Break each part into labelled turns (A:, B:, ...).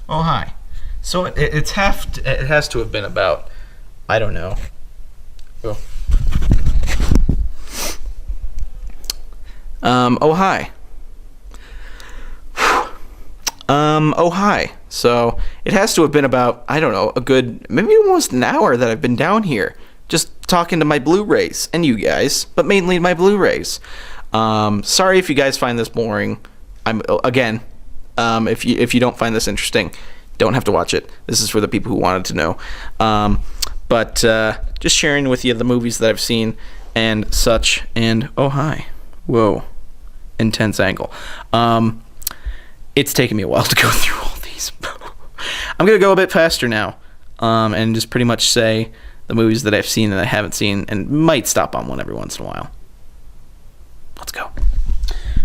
A: Oh, hi. So it has to have been about, I don't know. Oh. Oh, hi. Oh, hi. So it has to have been about, I don't know, a good, maybe almost an hour that I've been down here, just talking to my Blu Rays and you guys, but mainly my Blu Rays. Sorry if you guys find this boring. If you don't find this interesting, don't have to watch it. This is for the people who wanted to know. But just sharing with you the movies that I've seen and such. And oh, hi. Whoa. Intense angle. It's taken me a while to go through all these. I'm going to go a bit faster now, and just pretty much say the movies that I've seen and I haven't seen, and might stop on one every once in a while. Let's go.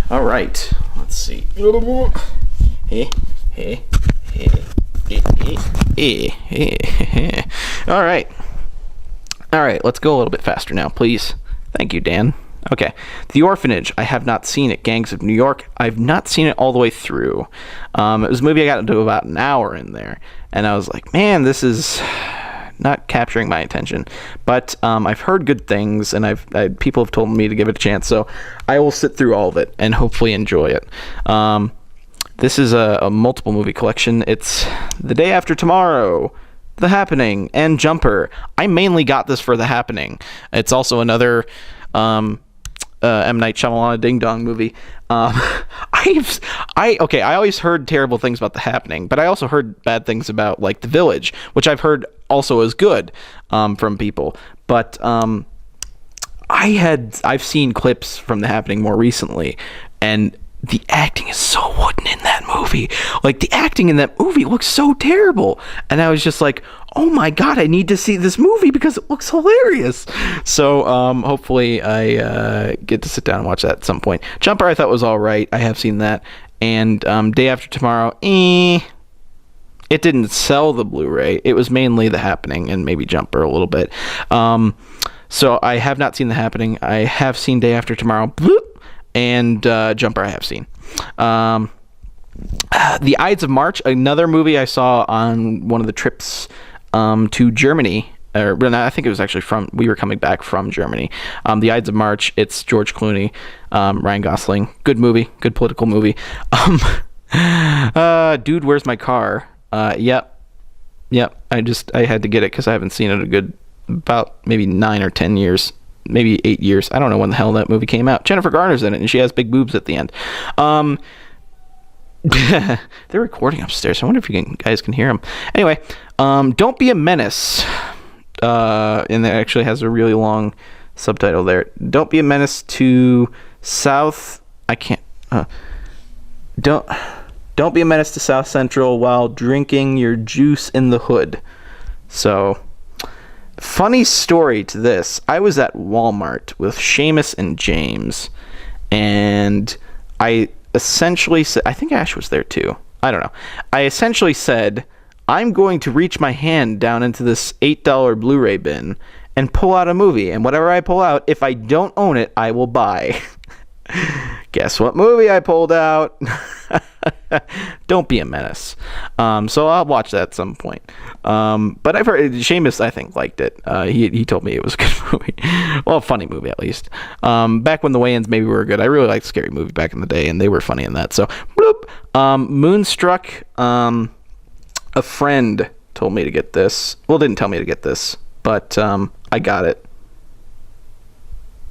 A: All right. Let's see. All right. Let's go a little bit faster now, please. Thank you, Dan. Okay. The Orphanage. I have not seen it. Gangs of New York. I've not seen it all the way through. It was a movie I got into about an hour in there, and I was like, man, this is not capturing my attention. But I've heard good things, and people have told me to give it a chance, so I will sit through all of it and hopefully enjoy it. This is a multiple movie collection. It's The Day After Tomorrow, The Happening, and Jumper. I mainly got this for The Happening. It's also another M. Night Shyamalan Ding Dong movie. I always heard terrible things about The Happening, but I also heard bad things about like The Village, which I've heard also is good from people. But I've seen clips from The Happening more recently, and the acting is so wooden in that movie. Like, the acting in that movie looks so terrible. And I was just like, oh my god, I need to see this movie because it looks hilarious. So hopefully I get to sit down and watch that at some point. Jumper I thought was alright. I have seen that. And Day After Tomorrow, it didn't sell the Blu-ray. It was mainly The Happening and maybe Jumper a little bit. So I have not seen The Happening. I have seen Day After Tomorrow. And Jumper I have seen. The Ides of March, another movie I saw on one of the trips to Germany. I think it was actually we were coming back from Germany. The Ides of March, it's George Clooney, Ryan Gosling. Good movie, good political movie. Dude, Where's My Car? Yep. I had to get it because I haven't seen it about maybe 9 or 10 years. Maybe 8 years. I don't know when the hell that movie came out. Jennifer Garner's in it, and she has big boobs at the end. They're recording upstairs. I wonder if you guys can hear them. Anyway, Don't Be a Menace. And it actually has a really long subtitle there. Don't be a menace to South... I can't... Don't be a menace to South Central while drinking your juice in the hood. So... Funny story to this. I was at Walmart with Seamus and James, and I essentially said, I think Ash was there too. I don't know. I essentially said, I'm going to reach my hand down into this $8 Blu-ray bin and pull out a movie, and whatever I pull out, if I don't own it, I will buy. Guess what movie I pulled out? Don't Be a Menace. So I'll watch that at some point. But I've heard Seamus, I think, liked it. He told me it was a good movie. Well, a funny movie at least. Back when the Wayans maybe were good. I really liked Scary Movie back in the day, and they were funny in that. So, bloop. Moonstruck. A friend told me to get this. Well, didn't tell me to get this, but I got it.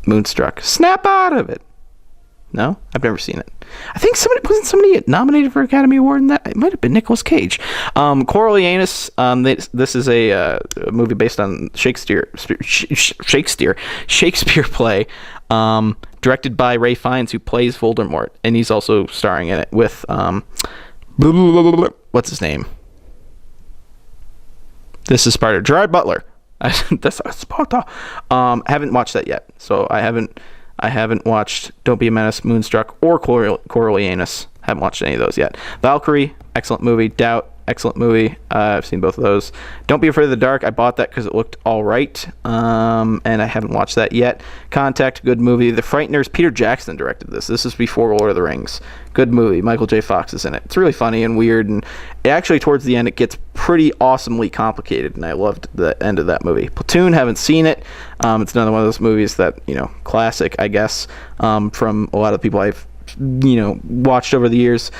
A: Moonstruck. Snap out of it. No, I've never seen it. I think somebody nominated for Academy Award in that. It might have been Nicolas Cage. Coriolanus. This is a movie based on Shakespeare play, directed by Ray Fiennes, who plays Voldemort, and he's also starring in it with what's his name? This is Sparta. Gerard Butler. That's Sparta. Haven't watched that yet, so I haven't watched Don't Be a Menace, Moonstruck, or Coriolanus. Haven't watched any of those yet. Valkyrie, excellent movie. Doubt, excellent movie. I've seen both of those. Don't Be Afraid of the Dark. I bought that because it looked all right, and I haven't watched that yet. Contact, good movie. The Frighteners, Peter Jackson directed this. This is before Lord of the Rings. Good movie. Michael J. Fox is in it. It's really funny and weird, and actually towards the end it gets pretty awesomely complicated, and I loved the end of that movie. Platoon, haven't seen it. It's another one of those movies that, classic, I guess, from a lot of people I've watched over the years.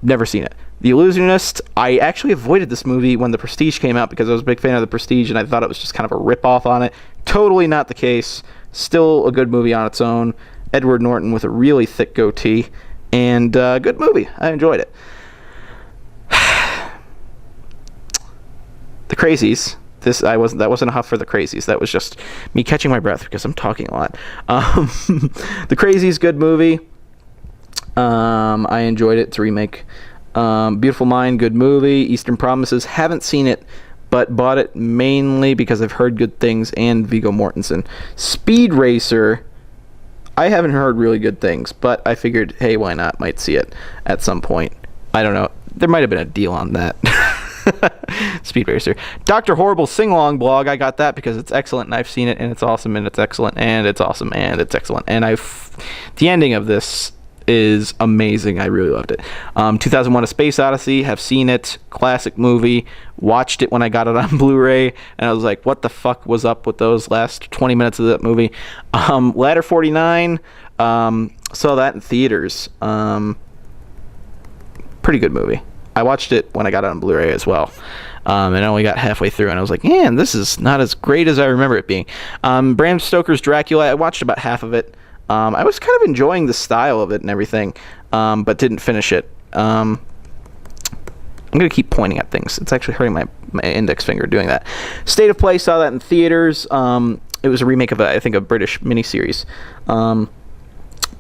A: Never seen it. The Illusionist, I actually avoided this movie when The Prestige came out because I was a big fan of The Prestige and I thought it was just kind of a rip-off on it. Totally not the case. Still a good movie on its own. Edward Norton with a really thick goatee, and good movie. I enjoyed it. The Crazies. That wasn't a huff for The Crazies. That was just me catching my breath because I'm talking a lot. The Crazies, good movie. I enjoyed it. It's a remake. Beautiful Mind, good movie. Eastern Promises, haven't seen it, but bought it mainly because I've heard good things, and Viggo Mortensen. Speed Racer, I haven't heard really good things, but I figured, hey, why not? Might see it at some point. I don't know. There might have been a deal on that. Speed Racer. Dr. Horrible Sing-Along blog, I got that because it's excellent, and I've seen it, and it's awesome, and it's excellent, and it's awesome, and it's excellent. And the ending of this is amazing. I really loved it. 2001: A Space Odyssey, have seen it. Classic movie. Watched it when I got it on Blu Ray, and I was like, what the fuck was up with those last 20 minutes of that movie? Ladder 49, saw that in theaters. Pretty good movie. I watched it when I got it on Blu Ray as well. And I only got halfway through, and I was like, man, this is not as great as I remember it being. Bram Stoker's Dracula, I watched about half of it. I was kind of enjoying the style of it and everything, but didn't finish it. I'm going to keep pointing at things. It's actually hurting my index finger doing that. State of Play, saw that in theaters. It was a remake of, I think, a British miniseries.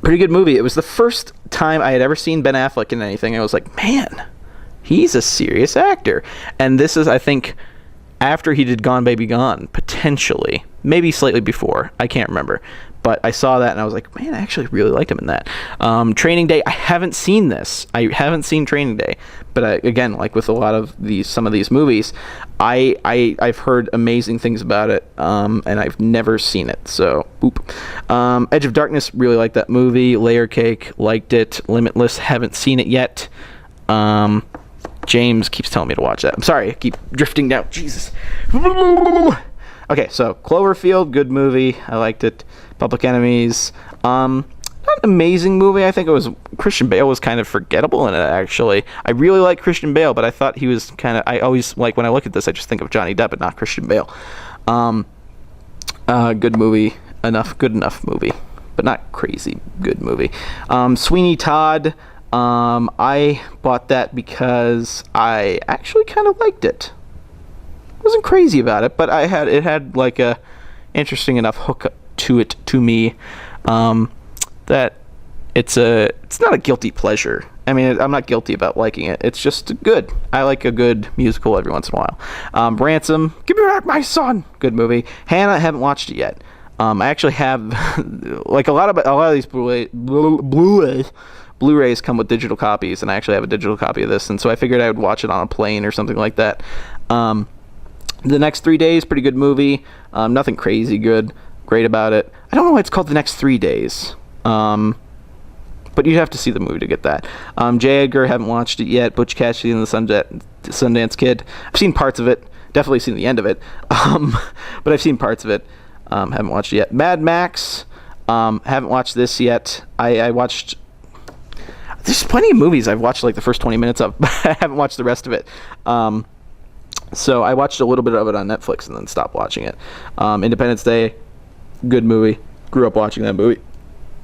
A: Pretty good movie. It was the first time I had ever seen Ben Affleck in anything. I was like, man, he's a serious actor. And this is, I think, after he did Gone Baby Gone, potentially. Maybe slightly before. I can't remember. But I saw that and I was like, man, I actually really liked him in that. Training Day, I haven't seen this. I haven't seen Training Day. But again, like with a lot of some of these movies, I've heard amazing things about it, and I've never seen it. So, boop. Edge of Darkness, really liked that movie. Layer Cake, liked it. Limitless, haven't seen it yet. James keeps telling me to watch that. I'm sorry, I keep drifting down. Jesus. Okay, so Cloverfield, good movie. I liked it. Public Enemies, not an amazing movie. I think it was Christian Bale was kind of forgettable in it, actually. I really like Christian Bale, but I thought he was kind of, I always, like, when I look at this, I just think of Johnny Depp, but not Christian Bale. Good movie, good enough movie, but not crazy good movie. Sweeney Todd, I bought that because I actually kind of liked it. Wasn't crazy about it, but it had like a interesting enough hook to me, that it's not a guilty pleasure. I mean, I'm not guilty about liking it. It's just good. I like a good musical every once in a while. Ransom, Give Me Back My Son, good movie. Hannah, I haven't watched it yet. I actually have like a lot of these Blu-rays come with digital copies, and I actually have a digital copy of this, and so I figured I would watch it on a plane or something like that. The Next 3 Days, pretty good movie. Nothing crazy great about it. I don't know why it's called The Next 3 Days. But you'd have to see the movie to get that. J. Edgar, haven't watched it yet. Butch Cassidy and the Sundance Kid. I've seen parts of it. Definitely seen the end of it. But I've seen parts of it. Haven't watched it yet. Mad Max. Haven't watched this yet. I watched... There's plenty of movies I've watched like the first 20 minutes of, but I haven't watched the rest of it. So I watched a little bit of it on Netflix and then stopped watching it. Independence Day, good movie. Grew up watching that movie.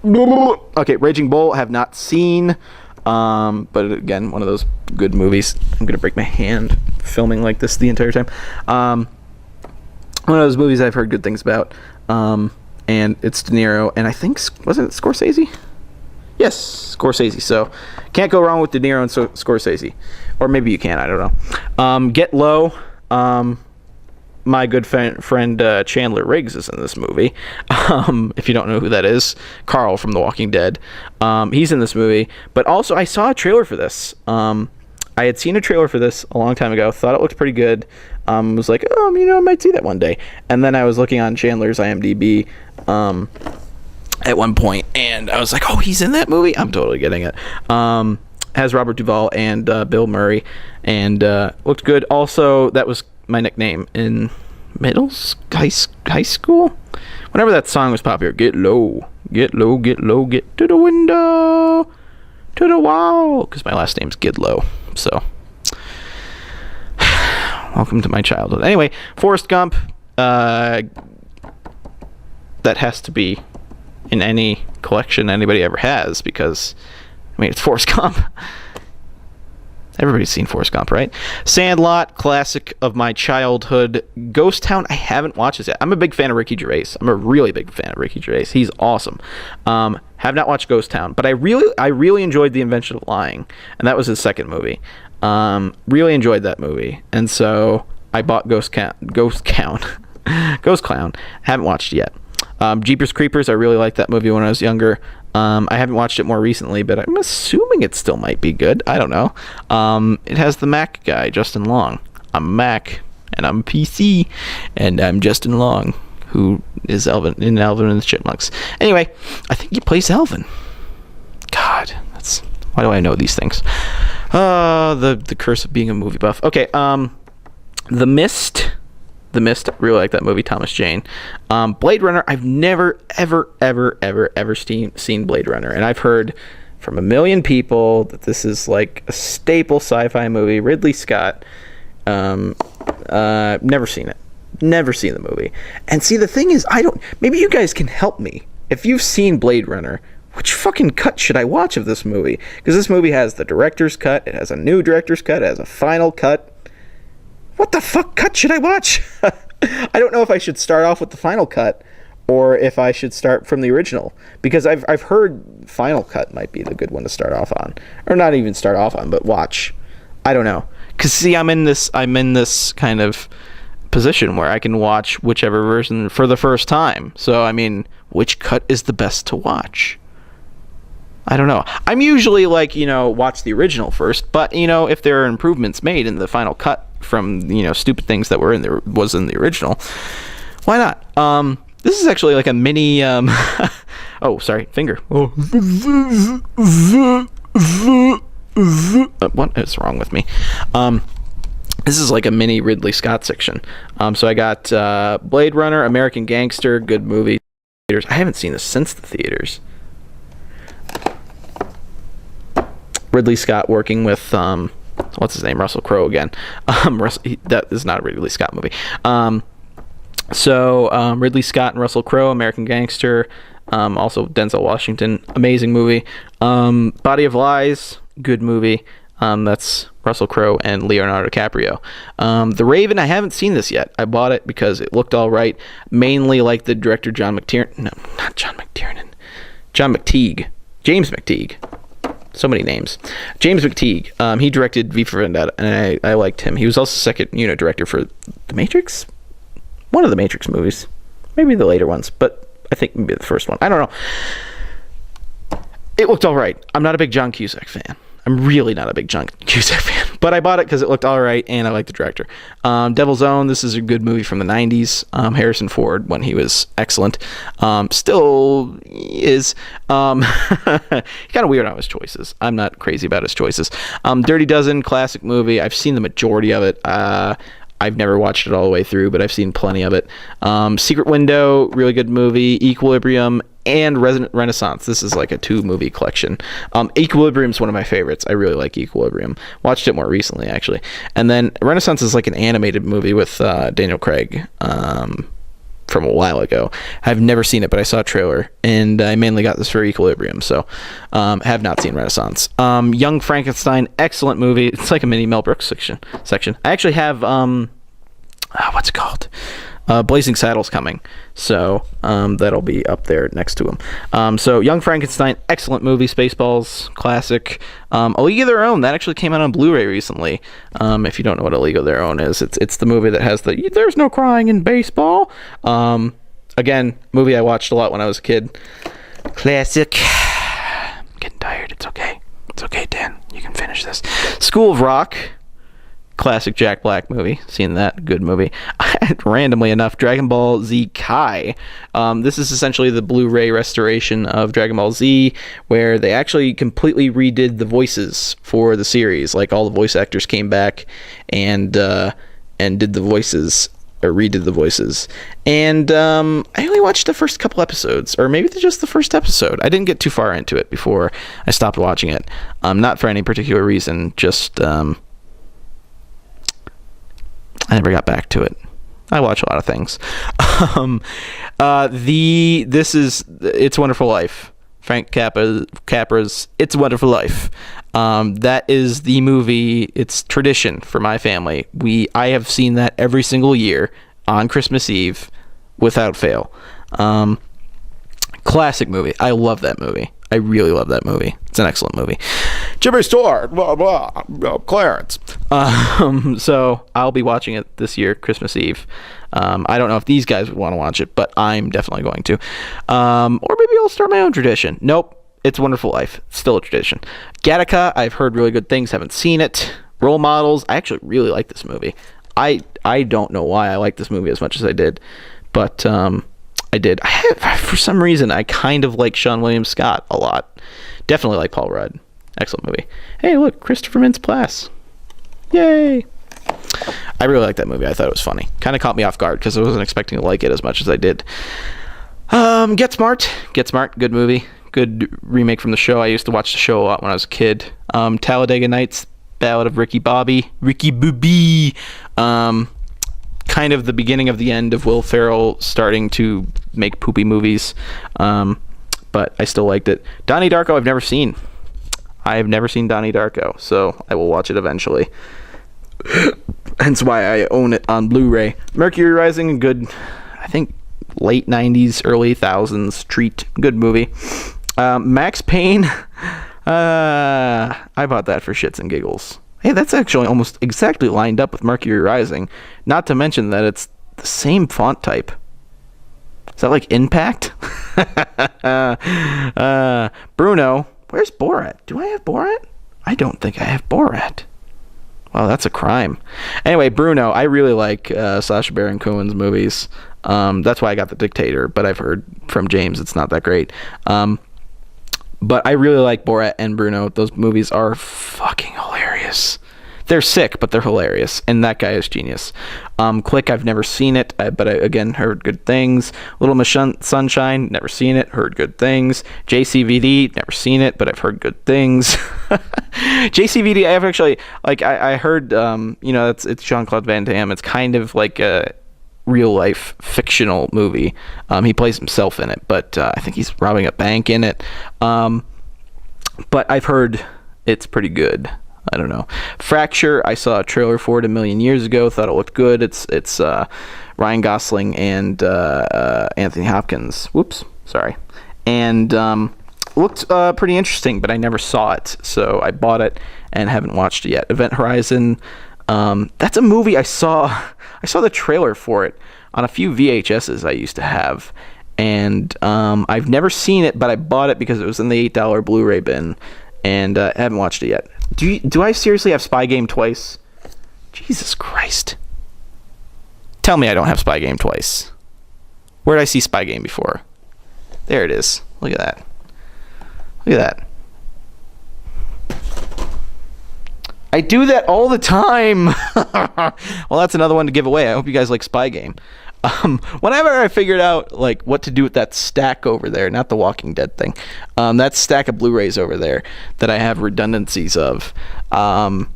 A: Okay, Raging Bull, have not seen. But again, one of those good movies. I'm going to break my hand filming like this the entire time. One of those movies I've heard good things about. And it's De Niro. And I think, wasn't it Scorsese? Yes, Scorsese. So, can't go wrong with De Niro and Scorsese. Or maybe you can, I don't know. Get Low. My good friend Chandler Riggs is in this movie. If you don't know who that is, Carl from The Walking Dead. He's in this movie. But also, I saw a trailer for this. I had seen a trailer for this a long time ago. Thought it looked pretty good. Was like, oh, I might see that one day. And then I was looking on Chandler's IMDb at one point, and I was like, oh, he's in that movie? I'm totally getting it. Has Robert Duvall and Bill Murray, and looked good. Also, that was my nickname in high school. Whenever that song was popular, get low, get low, get low, get to the window, to the wall, because my last name's Gidlow. So, welcome to my childhood. Anyway, Forrest Gump, that has to be in any collection anybody ever has, because, it's Forrest Gump. Everybody's seen Forrest Gump, right? Sandlot, classic of my childhood. Ghost Town, I haven't watched this yet. I'm a big fan of Ricky Gervais. I'm a really big fan of Ricky Gervais. He's awesome. Have not watched Ghost Town, but I really enjoyed The Invention of Lying, and that was his second movie. Really enjoyed that movie, and so I bought Ghost Clown. Haven't watched it yet. Jeepers Creepers, I really liked that movie when I was younger. I haven't watched it more recently, but I'm assuming it still might be good. I don't know. It has the Mac guy, Justin Long. I'm Mac, and I'm PC, and I'm Justin Long, who is Alvin and the Chipmunks. Anyway, I think he plays Alvin. God, why do I know these things? The curse of being a movie buff. Okay, The Mist, really like that movie. Thomas Jane. Blade Runner, I've never ever seen Blade Runner, and I've heard from a million people that this is like a staple sci-fi movie. Ridley Scott. Never seen it. Never seen the movie. And see, the thing is, maybe you guys can help me. If you've seen Blade Runner, which fucking cut should I watch of this movie? Because this movie has the director's cut, it has a new director's cut, it has a final cut. What the fuck cut should I watch? I don't know if I should start off with the final cut or if I should start from the original, because I've heard final cut might be the good one to start off on, or not even start off on, but watch. I don't know, because see, I'm in this kind of position where I can watch whichever version for the first time. So which cut is the best to watch? I don't know. I'm usually like, watch the original first, but if there are improvements made in the final cut from stupid things that was in the original, why not? This is actually like a mini oh, sorry, finger. What is wrong with me? This is like a mini Ridley Scott section. So I got Blade Runner, American Gangster, good movie. I haven't seen this since the theaters. Ridley Scott working with what's his name, Russell Crowe again. That is not a Ridley Scott movie. So Ridley Scott and Russell Crowe, American Gangster. Also Denzel Washington, amazing movie. Body of Lies, good movie. That's Russell Crowe and Leonardo DiCaprio. The Raven, I haven't seen this yet. I bought it because it looked all right. Mainly like the director John McTiernan. No, not John McTiernan. John McTeague. James McTeague. So many names. James McTeague. He directed V for Vendetta, and I liked him. He was also second director for The Matrix. One of the Matrix movies. Maybe the later ones, but I think maybe the first one. I don't know. It looked all right. I'm not a big John Cusack fan. I'm really not a big John Cusack fan, but I bought it because it looked all right, and I like the director. Devil's Own, this is a good movie from the 90s. Harrison Ford, when he was excellent. Still is. Kind of weird on his choices. I'm not crazy about his choices. Dirty Dozen, classic movie. I've seen the majority of it. I've never watched it all the way through, but I've seen plenty of it. Secret Window, really good movie. Equilibrium, and Renaissance. This is like a 2-movie collection. Equilibrium's one of my favorites. I really like Equilibrium. Watched it more recently, actually. And then Renaissance is like an animated movie with Daniel Craig from a while ago. I've never seen it, but I saw a trailer, and I mainly got this for Equilibrium, so have not seen Renaissance. Young Frankenstein, excellent movie. It's like a mini Mel Brooks section. I actually have what's it called? Blazing Saddles coming, so that'll be up there next to him. So Young Frankenstein, excellent movie. Spaceballs, classic. A League of Their Own, that actually came out on Blu Ray recently. If you don't know what A League of Their Own is, it's the movie that has the "There's no crying in baseball." Again, movie I watched a lot when I was a kid. Classic. I'm getting tired. It's okay, Dan. You can finish this. School of Rock. Classic Jack Black movie. Seen that. Good movie. Randomly enough, Dragon Ball Z Kai. This is essentially the Blu Ray restoration of Dragon Ball Z, where they actually completely redid the voices for the series. Like, all the voice actors came back and did the voices, or redid the voices. And I only watched the first couple episodes, or maybe just the first episode. I didn't get too far into it before I stopped watching it. Not for any particular reason, just I never got back to it. I watch a lot of things. This is It's a Wonderful Life. Frank Capra's It's a Wonderful Life. That is the movie. It's tradition for my family. I have seen that every single year on Christmas Eve without fail. Classic movie. I love that movie. I really love that movie. It's an excellent movie. Jimmy Stewart, blah, blah, blah, Clarence. So I'll be watching it this year, Christmas Eve. I don't know if these guys would want to watch it, but I'm definitely going to. Or maybe I'll start my own tradition. Nope. It's a Wonderful Life. Still a tradition. Gattaca, I've heard really good things. Haven't seen it. Role Models. I actually really like this movie. I don't know why I like this movie as much as I did, but I did. For some reason, I kind of like Sean William Scott a lot. Definitely like Paul Rudd. Excellent movie. Hey, look, Christopher Mintz-Plasse. Yay! I really liked that movie. I thought it was funny. Kind of caught me off guard because I wasn't expecting to like it as much as I did. Get Smart. Get Smart. Good movie. Good remake from the show. I used to watch the show a lot when I was a kid. Talladega Nights. Ballad of Ricky Bobby. Ricky Bobby. Kind of the beginning of the end of Will Ferrell starting to make poopy movies. But I still liked it. Donnie Darko I've never seen. I have never seen Donnie Darko, so I will watch it eventually. Hence why I own it on Blu-ray. Mercury Rising, good, I think, late 90s, early 1000s treat. Good movie. Max Payne, I bought that for shits and giggles. Hey, that's actually almost exactly lined up with Mercury Rising. Not to mention that it's the same font type. Is that like Impact? Bruno. Where's Borat? Do I have Borat? I don't think I have Borat. Wow, that's a crime. Anyway, Bruno. I really like Sacha Baron Cohen's movies. That's why I got The Dictator, but I've heard from James it's not that great. But I really like Borat and Bruno. Those movies are fucking hilarious. They're sick, but they're hilarious. And that guy is genius. Click, I've never seen it, but I, again, heard good things. Little Miss Sunshine, never seen it, heard good things. JCVD, never seen it, but I've heard good things. JCVD, I've actually, like, I heard, it's Jean-Claude Van Damme. It's kind of like a real-life fictional movie. He plays himself in it, but I think he's robbing a bank in it. But I've heard it's pretty good. I don't know. Fracture, I saw a trailer for it a million years ago. Thought it looked good. It's Ryan Gosling and Anthony Hopkins. Whoops, sorry. And looked pretty interesting, but I never saw it, so I bought it and haven't watched it yet. Event Horizon, that's a movie I saw. I saw the trailer for it on a few VHSs I used to have, and I've never seen it, but I bought it because it was in the $8 Blu-ray bin, and I haven't watched it yet. Do I seriously have Spy Game twice? Jesus Christ. Tell me I don't have Spy Game twice. Where did I see Spy Game before? There it is. Look at that. Look at that. I do that all the time. Well, that's another one to give away. I hope you guys like Spy Game. Whenever I figured out like what to do with that stack over there, not the Walking Dead thing, that stack of Blu-rays over there that I have redundancies of, I'll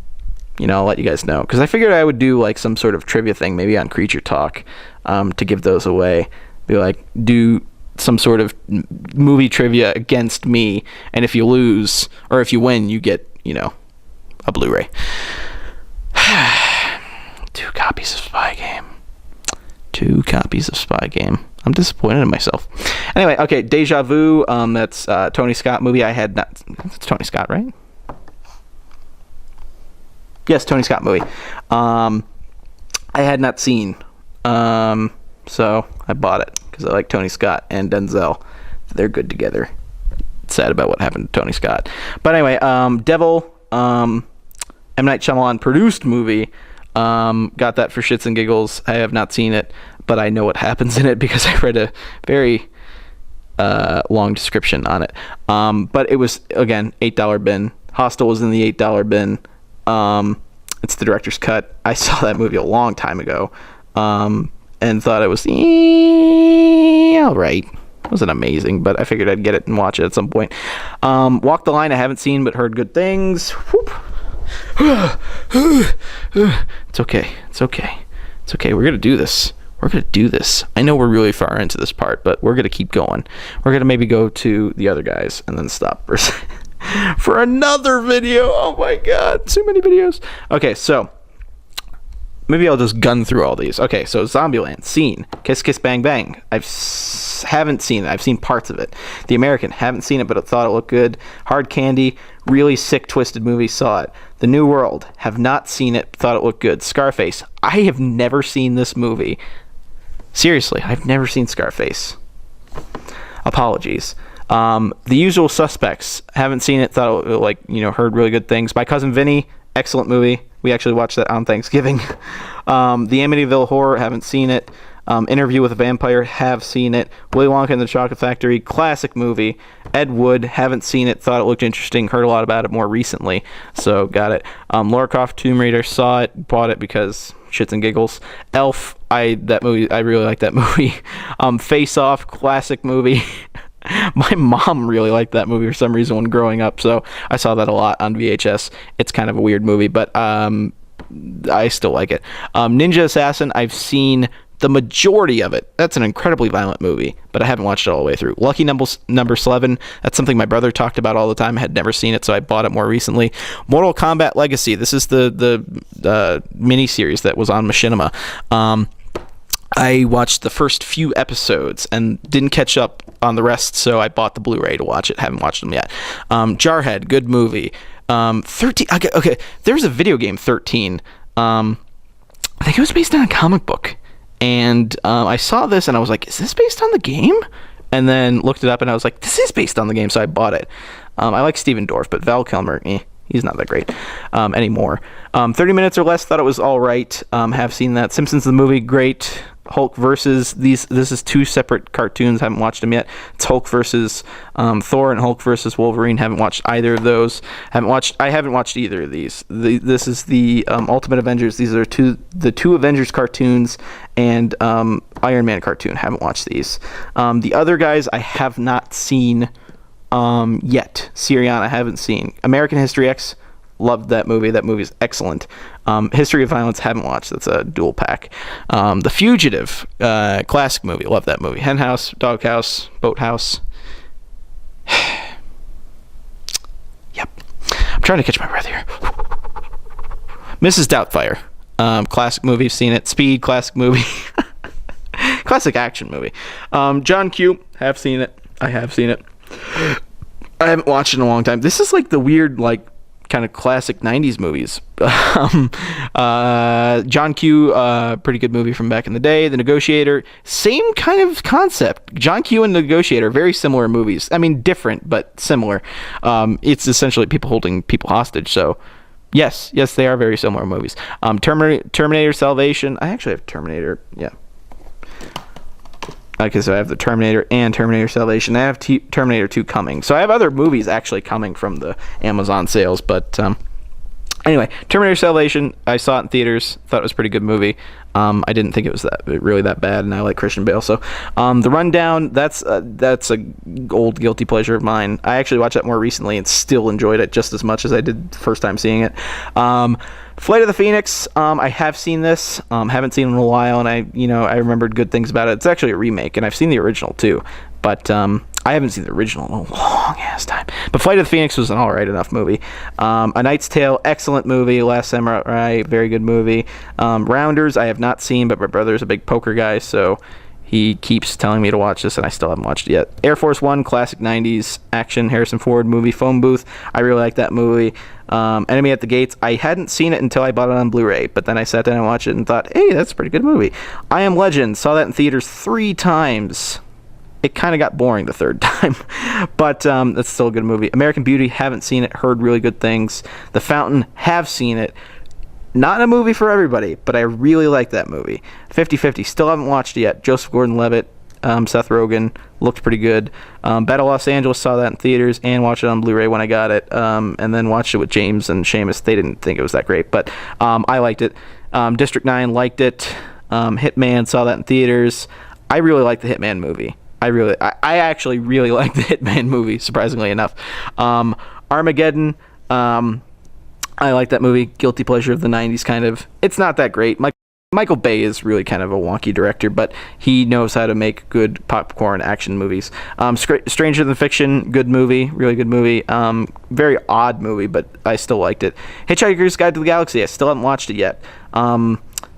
A: let you guys know, because I figured I would do like some sort of trivia thing, maybe on Creature Talk, to give those away. Be like, do some sort of movie trivia against me, and if you lose or if you win, you get a Blu-ray. 2 copies of Spy Game. 2 copies of Spy Game. I'm disappointed in myself. Anyway, okay, Deja Vu. That's Tony Scott movie. I had not. It's Tony Scott, right? Yes, Tony Scott movie. I had not seen. So I bought it because I like Tony Scott and Denzel. They're good together. Sad about what happened to Tony Scott. But anyway, Devil. M. Night Shyamalan produced movie. Got that for shits and giggles. I have not seen it, but I know what happens in it because I read a very long description on it. But it was, again, $8 bin. Hostel was in the $8 bin. It's the director's cut. I saw that movie a long time ago, and thought it was all right. It wasn't amazing, but I figured I'd get it and watch it at some point. Walk the Line I haven't seen, but heard good things. Whoop. It's okay. It's okay. It's okay. We're going to do this. We're going to do this. I know we're really far into this part, but we're going to keep going. We're going to maybe go to the other guys and then stop for another video. Oh my God. Too many videos. Okay, so maybe I'll just gun through all these. Okay, so Zombieland, seen. Kiss Kiss Bang Bang, haven't seen it. I've seen parts of it. The American, haven't seen it, but I thought it looked good. Hard Candy, really sick, twisted movie, saw it. The New World, have not seen it, thought it looked good. Scarface, I have never seen this movie. Seriously, I've never seen Scarface. Apologies. The Usual Suspects, haven't seen it, thought it, heard really good things. My Cousin Vinny, excellent movie. We actually watched that on Thanksgiving. The Amityville Horror, haven't seen it. Interview with a Vampire, have seen it. Willy Wonka and the Chocolate Factory, classic movie. Ed Wood, haven't seen it, thought it looked interesting, heard a lot about it more recently, so got it. Lara Croft Tomb Raider, saw it, bought it because shits and giggles. Elf, I really like that movie. Face Off, classic movie. My mom really liked that movie for some reason when growing up, so I saw that a lot on VHS. It's kind of a weird movie, but I still like it. Ninja Assassin, I've seen the majority of it. That's an incredibly violent movie, but I haven't watched it all the way through. Lucky Number 11, that's something my brother talked about all the time. I had never seen it, so I bought it more recently. Mortal Kombat Legacy, this is the mini-series that was on Machinima. I watched the first few episodes and didn't catch up on the rest, so I bought the Blu Ray to watch it. Haven't watched them yet. Jarhead, good movie. 13. Okay, there's a video game, 13. I think it was based on a comic book. And I saw this and I was like, is this based on the game? And then looked it up and I was like, this is based on the game, so I bought it. I like Steven Dorff, but Val Kilmer, he's not that great anymore. 30 Minutes or Less, thought it was all right. Have seen that. Simpsons the movie, great. Hulk versus this is two separate cartoons. Haven't watched them yet. It's Hulk versus Thor and Hulk versus Wolverine. Haven't watched either of those. I haven't watched either of these. This is the Ultimate Avengers. These are the two Avengers cartoons and Iron Man cartoon. Haven't watched these. The other guys I have not seen yet. Syrian I haven't seen. American History X, loved that movie. That movie is excellent. History of Violence, haven't watched. That's a dual pack. The Fugitive, classic movie. Love that movie. Hen House, Doghouse, Boathouse. Yep. I'm trying to catch my breath here. Mrs. Doubtfire, classic movie. Seen it. Speed, classic movie. Classic action movie. John Q, have seen it. I have seen it. I haven't watched it in a long time. This is like the weird, kind of classic 90s movies. John Q, pretty good movie from back in the day. The Negotiator, same kind of concept. John Q and The Negotiator, very similar movies. I mean, different, but similar. It's essentially people holding people hostage, so yes, they are very similar movies. Terminator Salvation, I actually have Terminator, yeah. Okay, so I have the Terminator and Terminator Salvation. I have Terminator 2 coming. So I have other movies actually coming from the Amazon sales. But anyway, Terminator Salvation, I saw it in theaters. Thought it was a pretty good movie. I didn't think it was really that bad, and I like Christian Bale. So The Rundown, that's a old guilty pleasure of mine. I actually watched that more recently and still enjoyed it just as much as I did the first time seeing it. Flight of the Phoenix, I have seen this, haven't seen it in a while, and I remembered good things about it. It's actually a remake, and I've seen the original too, but I haven't seen the original in a long ass time. But Flight of the Phoenix was an alright enough movie. A Knight's Tale, excellent movie. Last Samurai, very good movie. Rounders, I have not seen, but my brother's a big poker guy, so he keeps telling me to watch this, and I still haven't watched it yet. Air Force One, classic 90s action, Harrison Ford movie. Phone Booth, I really like that movie. Enemy at the Gates, I hadn't seen it until I bought it on Blu-ray, but then I sat down and watched it and thought, hey, that's a pretty good movie. I Am Legend, saw that in theaters 3 times. it kind of got boring the third time, but it's still a good movie. American Beauty, haven't seen it, heard really good things. The Fountain, have seen it. Not a movie for everybody, but I really like that movie. 50-50, still haven't watched it yet. Joseph Gordon-Levitt, Seth Rogen, looked pretty good. Battle Los Angeles, saw that in theaters and watched it on Blu Ray when I got it, and then watched it with James and Seamus. They didn't think it was that great, but I liked it. District 9, liked it. Hitman, saw that in theaters. I really like the Hitman movie. I actually really like the Hitman movie, surprisingly enough. Armageddon, I like that movie. Guilty pleasure of the 90s, kind of. It's not that great. Michael Bay is really kind of a wonky director, but he knows how to make good popcorn action movies. Stranger Than Fiction, good movie, really good movie. Very odd movie, but I still liked it. Hitchhiker's Guide to the Galaxy, I still haven't watched it yet.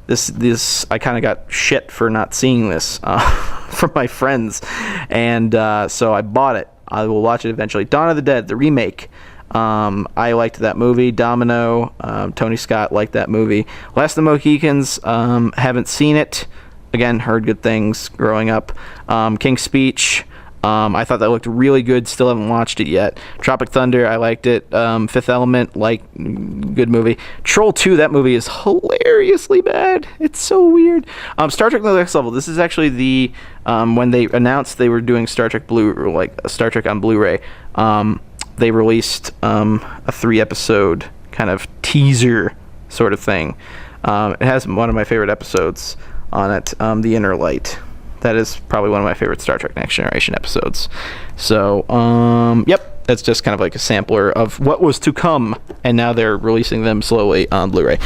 A: This I kind of got shit for not seeing this from my friends, and so I bought it. I will watch it eventually. Dawn of the Dead, the remake. I liked that movie. Domino, Tony Scott liked that movie. Last of the Mohicans, haven't seen it. Again, heard good things growing up. King's Speech, I thought that looked really good. Still haven't watched it yet. Tropic Thunder, I liked it. Fifth Element, good movie. Troll 2, that movie is hilariously bad. It's so weird. Star Trek: The Next Level. This is actually the when they announced they were doing Star Trek Star Trek on Blu-ray. They released a 3-episode kind of teaser sort of thing. It has one of my favorite episodes on it, The Inner Light. That is probably one of my favorite Star Trek Next Generation episodes. So, yep, that's just kind of like a sampler of what was to come, and now they're releasing them slowly on Blu-ray.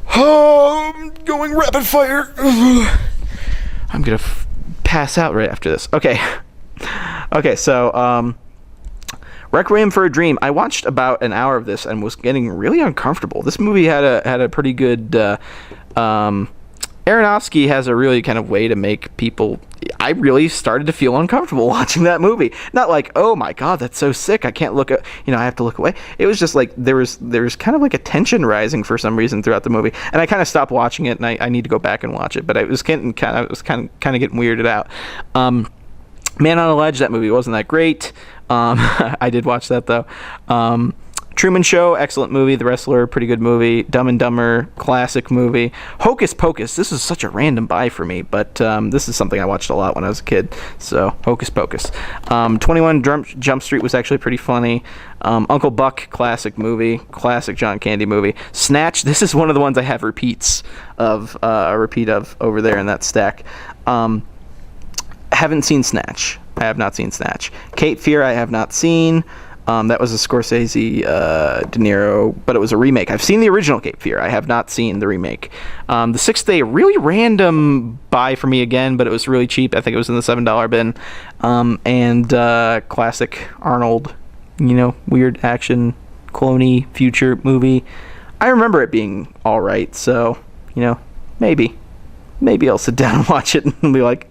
A: I'm going rapid fire. I'm going to pass out right after this. Okay, so, Requiem for a Dream. I watched about an hour of this and was getting really uncomfortable. This movie had a pretty good. Aronofsky has a really kind of way to make people. I really started to feel uncomfortable watching that movie. Not like, oh my god, that's so sick. I can't look at. I have to look away. It was just like there was kind of like a tension rising for some reason throughout the movie, and I kind of stopped watching it, and I need to go back and watch it. But I was kind of getting weirded out. Man on a Ledge, that movie wasn't that great. I did watch that though. Truman Show, excellent movie. The Wrestler, pretty good movie. Dumb and Dumber, classic movie. Hocus Pocus, this is such a random buy for me, but this is something I watched a lot when I was a kid. So Hocus Pocus. 21 Jump Street was actually pretty funny. Uncle Buck, classic movie. Classic John Candy movie. Snatch, this is one of the ones I have repeats of. A repeat of over there in that stack. Haven't seen Snatch. I have not seen Snatch. Cape Fear, I have not seen. That was a Scorsese, De Niro, but it was a remake. I've seen the original Cape Fear. I have not seen the remake. The Sixth Day, really random buy for me again, but it was really cheap. I think it was in the $7 bin. And classic Arnold, weird action, clone-y future movie. I remember it being all right, so, maybe I'll sit down and watch it and be like,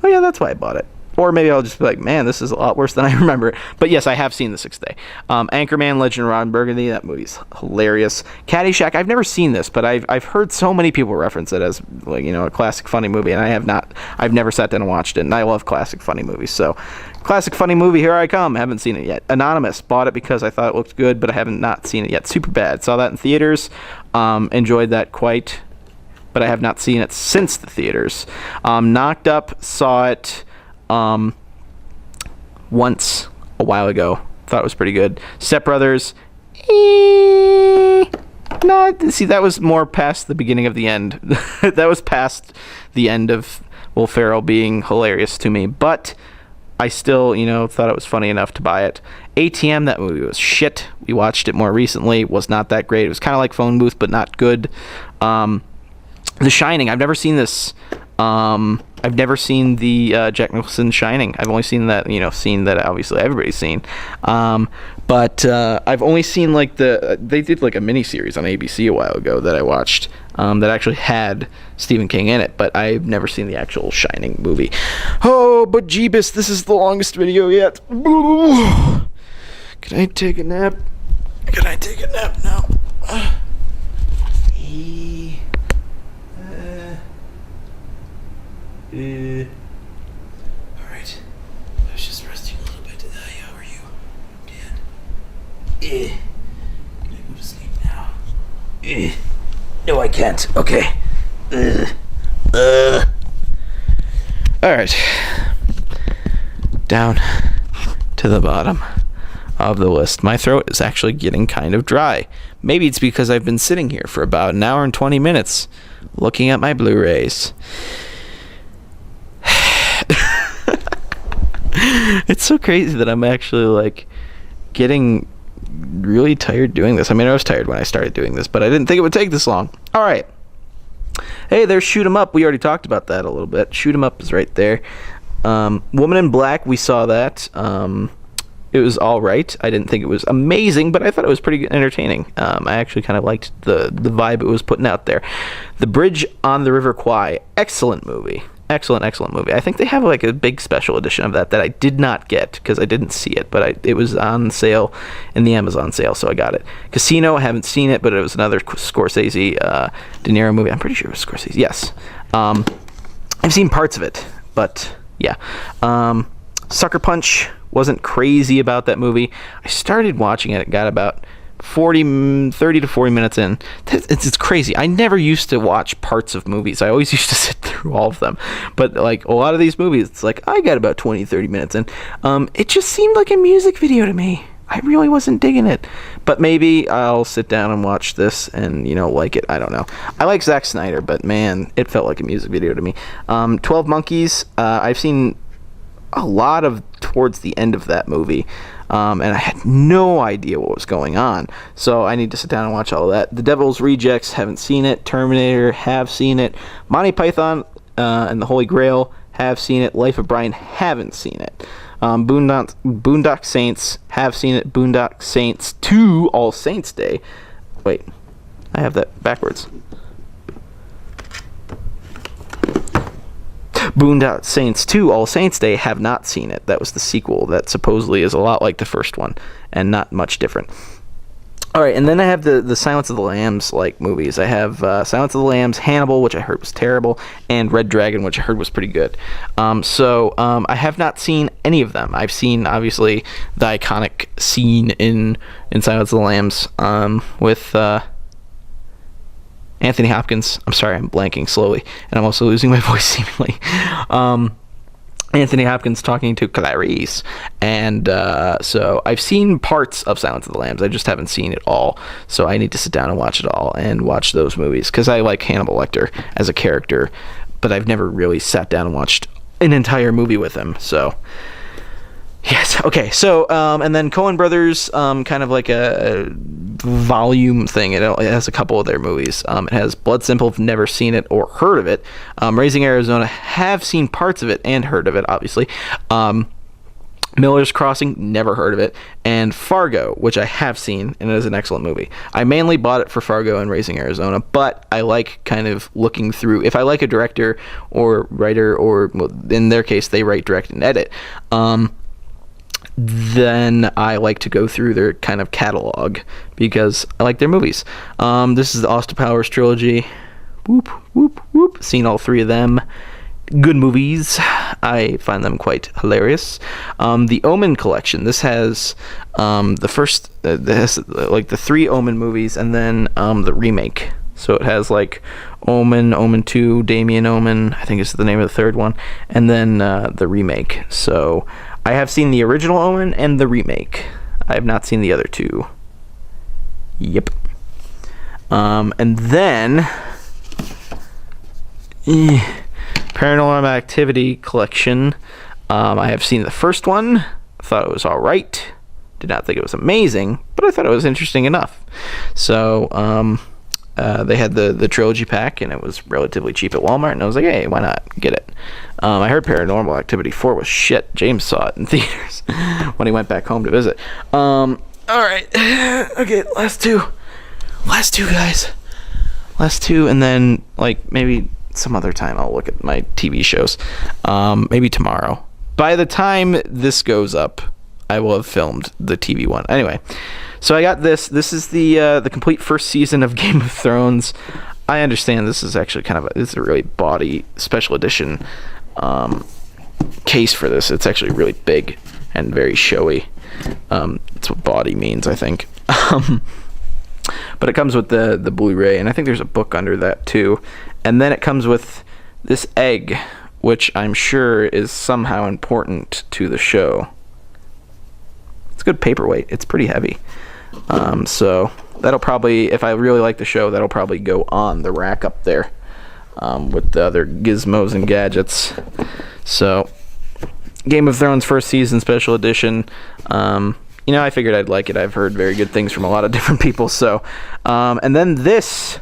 A: oh yeah, that's why I bought it. Or maybe I'll just be like, man, this is a lot worse than I remember. But yes, I have seen The Sixth Day. Anchorman, Legend of Ron Burgundy, that movie's hilarious. Caddyshack, I've never seen this, but I've heard so many people reference it as a classic funny movie, and I've never sat down and watched it, and I love classic funny movies. So, classic funny movie, here I come. Haven't seen it yet. Anonymous, bought it because I thought it looked good, but I haven't not seen it yet. Superbad, saw that in theaters, enjoyed that quite, but I have not seen it since the theaters. Knocked Up, saw it once a while ago. Thought it was pretty good. Step Brothers, that was more past the beginning of the end. That was past the end of Will Ferrell being hilarious to me, but I still, thought it was funny enough to buy it. ATM, that movie was shit. We watched it more recently. Was not that great. It was kind of like Phone Booth, but not good. The Shining, I've never seen this. I've never seen the Jack Nicholson Shining. I've only seen that, scene that obviously everybody's seen. But I've only seen they did a mini-series on ABC a while ago that I watched that actually had Stephen King in it, but I've never seen the actual Shining movie. Oh, but Jeebus, this is the longest video yet. Can I take a nap? now? Alright. No, I can't. Okay. Alright. Down to the bottom of the list. My throat is actually getting kind of dry. Maybe it's because I've been sitting here for about an hour and 20 minutes looking at my Blu Rays. It's so crazy that I'm actually like getting really tired doing this. I mean, I was tired when I started doing this, but I didn't think it would take this long. All right. Hey, there's Shoot 'Em Up. We already talked about that a little bit. Shoot 'Em Up is right there. Woman in Black, we saw that. It was all right. I didn't think it was amazing, but I thought it was pretty entertaining. I actually kind of liked the vibe it was putting out there. The Bridge on the River Kwai, excellent movie. Excellent movie. I think they have like a big special edition of that I did not get because I didn't see it, but it was on sale in the Amazon sale, so I got it. Casino, I haven't seen it, but it was another Scorsese, De Niro movie. I'm pretty sure it was Scorsese. Yes. I've seen parts of it, but yeah. Sucker Punch, wasn't crazy about that movie. I started watching it. It got about 30 to 40 minutes in. It's crazy. I never used to watch parts of movies. I always used to sit through all of them. But like a lot of these movies, it's like I got about 20, 30 minutes in. It just seemed like a music video to me. I really wasn't digging it. But maybe I'll sit down and watch this and, like it. I don't know. I like Zack Snyder, but man, it felt like a music video to me. 12 Monkeys, I've seen a lot of towards the end of that movie. And I had no idea what was going on. So I need to sit down and watch all of that. The Devil's Rejects, haven't seen it. Terminator, have seen it. Monty Python and the Holy Grail, have seen it. Life of Brian, haven't seen it. Boondock Saints, have seen it. Boondock Saints 2, All Saints Day. Wait, I have that backwards. Boondock Saints 2, All Saints Day, have not seen it. That was the sequel that supposedly is a lot like the first one and not much different. Alright, and then I have the Silence of the Lambs like movies. I have Silence of the Lambs, Hannibal, which I heard was terrible, and Red Dragon, which I heard was pretty good. I have not seen any of them. I've seen, obviously, the iconic scene in Silence of the Lambs with Anthony Hopkins. I'm sorry, I'm blanking slowly, and I'm also losing my voice seemingly. Anthony Hopkins talking to Clarice, and so I've seen parts of Silence of the Lambs. I just haven't seen it all, so I need to sit down and watch it all and watch those movies because I like Hannibal Lecter as a character, but I've never really sat down and watched an entire movie with him. So yes, okay. So and then Coen Brothers, kind of like a volume thing. It has a couple of their movies. It has Blood Simple, never seen it or heard of it. Raising Arizona, have seen parts of it and heard of it, obviously. Miller's Crossing, never heard of it. And Fargo, which I have seen, and it is an excellent movie. I mainly bought it for Fargo and Raising Arizona, but I like kind of looking through. If I like a director or writer, or well, in their case, they write, direct, and edit, then I like to go through their kind of catalog because I like their movies. This is the Austin Powers trilogy. Whoop, whoop, whoop. Seen all three of them. Good movies. I find them quite hilarious. The Omen collection. This has the first, this has like the three Omen movies and then the remake. So it has like Omen, Omen 2, Damien Omen, I think is the name of the third one, and then the remake. So I have seen the original Omen and the remake. I have not seen the other two. Yep. And then Paranormal Activity collection. I have seen the first one. Thought it was alright. Did not think it was amazing, but I thought it was interesting enough. So they had the trilogy pack, and it was relatively cheap at Walmart, and I was like, hey, why not get it? I heard Paranormal Activity 4 was shit. James saw it in theaters when he went back home to visit. Alright. Okay, last two, guys. Last two, and then, like, maybe some other time I'll look at my TV shows. Maybe tomorrow. By the time this goes up, I will have filmed the TV one. Anyway, so I got this. This is the complete first season of Game of Thrones. I understand this is actually kind of this is a really bawdy special edition case for this. It's actually really big and very showy. That's what bawdy means, I think. But but it comes with the Blu Ray, and I think there's a book under that too. And then it comes with this egg, which I'm sure is somehow important to the show. It's a good paperweight. It's pretty heavy. So that'll probably, if I really like the show, that'll probably go on the rack up there with the other gizmos and gadgets. So Game of Thrones first season special edition. I figured I'd like it. I've heard very good things from a lot of different people. So, and then this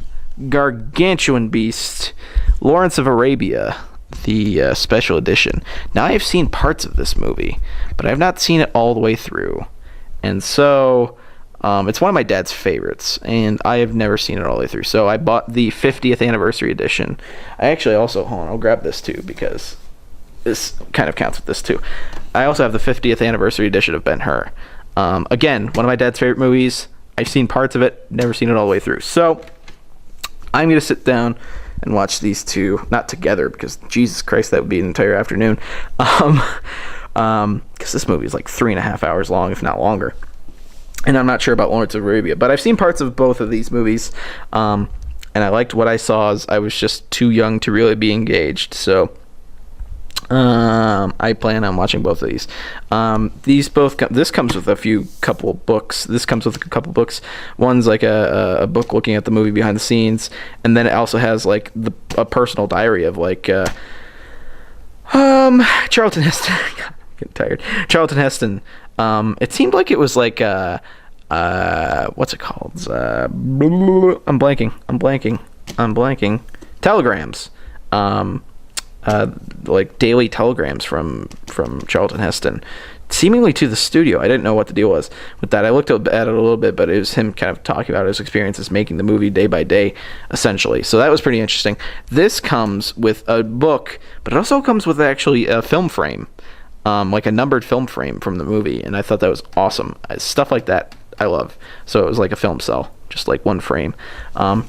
A: gargantuan beast, Lawrence of Arabia, the special edition. Now, I have seen parts of this movie, but I have not seen it all the way through. And so, it's one of my dad's favorites, and I have never seen it all the way through. So I bought the 50th anniversary edition. I actually also, hold on, I'll grab this too, because this kind of counts with this too. I also have the 50th anniversary edition of Ben-Hur. Again, one of my dad's favorite movies. I've seen parts of it, never seen it all the way through. So I'm going to sit down and watch these two, not together, because Jesus Christ, that would be an entire afternoon. Because this movie is like 3.5 hours long, if not longer. And I'm not sure about Lawrence of Arabia, but I've seen parts of both of these movies, and I liked what I saw. As I was just too young to really be engaged, so I plan on watching both of these. These both this comes with a couple books. This comes with a couple books. One's like a book looking at the movie behind the scenes, and then it also has like a personal diary of like Charlton Heston. God, I'm getting tired. Charlton Heston. It seemed like it was like what's it called? I'm blanking. Telegrams. Like daily telegrams from Charlton Heston, seemingly to the studio. I didn't know what the deal was with that. I looked at it a little bit, but it was him kind of talking about his experiences making the movie day by day, essentially. So that was pretty interesting. This comes with a book, but it also comes with actually a film frame. Like a numbered film frame from the movie, and I thought that was awesome. Stuff like that I love. So it was like a film cell, just like one frame.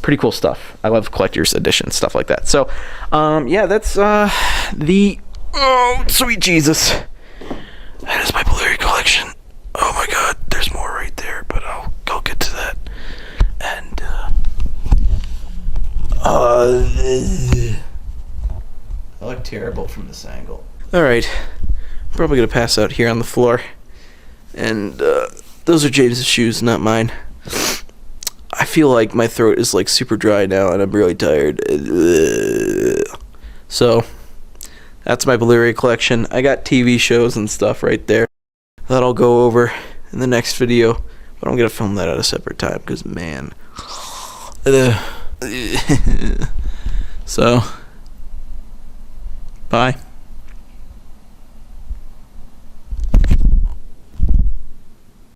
A: Pretty cool stuff. I love collector's edition stuff like that. So yeah, that's the sweet Jesus. That is my Blu Ray collection. Oh my god, there's more right there, but I'll get to that. And I look terrible from this angle. Alright, probably gonna pass out here on the floor. And those are James' shoes, not mine. I feel like my throat is like super dry now, and I'm really tired. So that's my Blu Ray collection. I got TV shows and stuff right there that I'll go over in the next video, but I'm gonna film that at a separate time because man. So bye.